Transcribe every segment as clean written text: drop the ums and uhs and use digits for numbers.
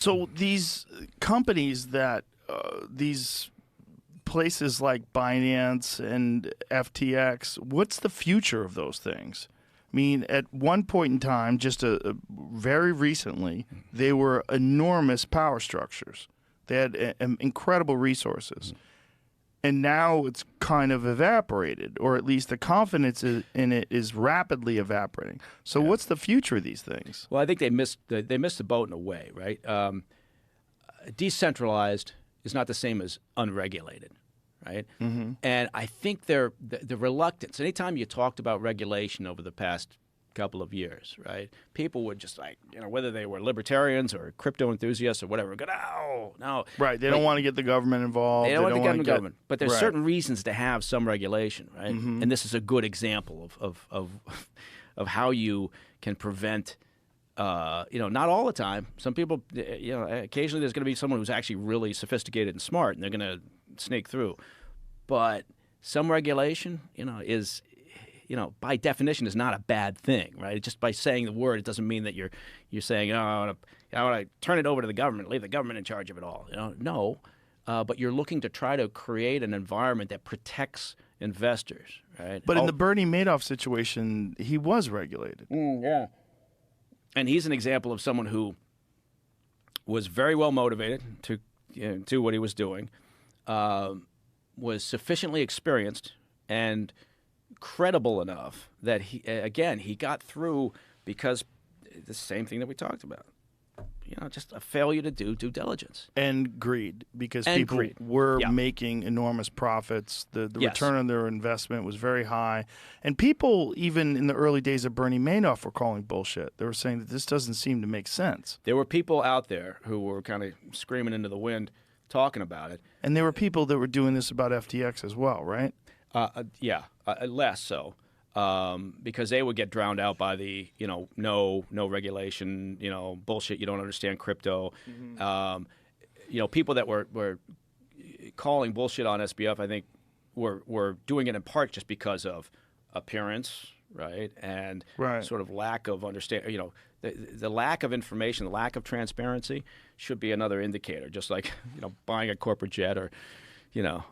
So these companies that these places like Binance and FTX, what's the future of those things? I mean, at one point in time, just very recently, they were enormous power structures. They had incredible resources. And now it's kind of evaporated, or at least the confidence in it is rapidly evaporating. So what's the future of these things? Well, I think they missed the boat in a way, right? Decentralized is not the same as unregulated, right? And I think the reluctance, anytime you talked about regulation over the past couple of years, right? People would just whether they were libertarians or crypto enthusiasts or whatever, go, no. Right. They don't want to get the government involved. They don't want the government. But there's certain reasons to have some regulation, right? And this is a good example of how you can prevent, not all the time. Some people, occasionally there's going to be someone who's actually really sophisticated and smart, and they're going to snake through. But some regulation, is by definition, is not a bad thing, right? Just by saying the word, it doesn't mean that you're saying, I want to turn it over to the government, leave the government in charge of it all. No, but you're looking to try to create an environment that protects investors, right? But in the Bernie Madoff situation, he was regulated. Yeah. And he's an example of someone who was very well motivated to do what he was doing, was sufficiently experienced and credible enough that he got through because the same thing that we talked about, just a failure to do due diligence and greed, because people were making enormous profits. The return on their investment was very high, and people even in the early days of Bernie Madoff were calling bullshit. They were saying that this doesn't seem to make sense. There were people out there who were kind of screaming into the wind talking about it, and there were people that were doing this about FTX as well, right? Less so, because they would get drowned out by the no regulation, bullshit. You don't understand crypto. People that were calling bullshit on SBF, I think, were doing it in part just because of appearance, right, and sort of lack of understanding. The lack of information, the lack of transparency should be another indicator. Just like buying a corporate jet or.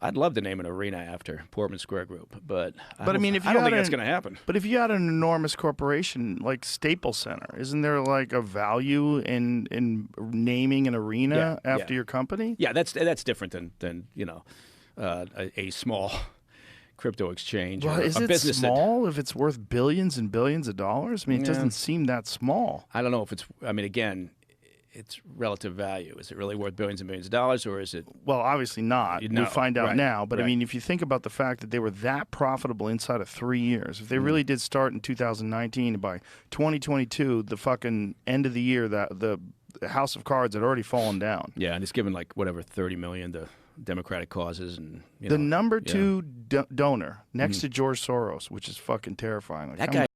I'd love to name an arena after Portman Square Group, but I don't think that's going to happen. But if you had an enormous corporation like Staples Center, isn't there like a value in naming an arena after your company? Yeah, that's different than a small crypto exchange. Well, is it small if it's worth billions and billions of dollars? I mean, it doesn't seem that small. I don't know if it's. I mean, again. It's relative value. Is it really worth billions and billions of dollars, or is it? Well, obviously not. We'll find out now. But I mean, if you think about the fact that they were that profitable inside of 3 years, if they really did start in 2019, and by 2022, the fucking end of the year, that the house of cards had already fallen down. Yeah, and it's given like whatever $30 million to Democratic causes, and the number two donor next to George Soros, which is fucking terrifying. Like, that guy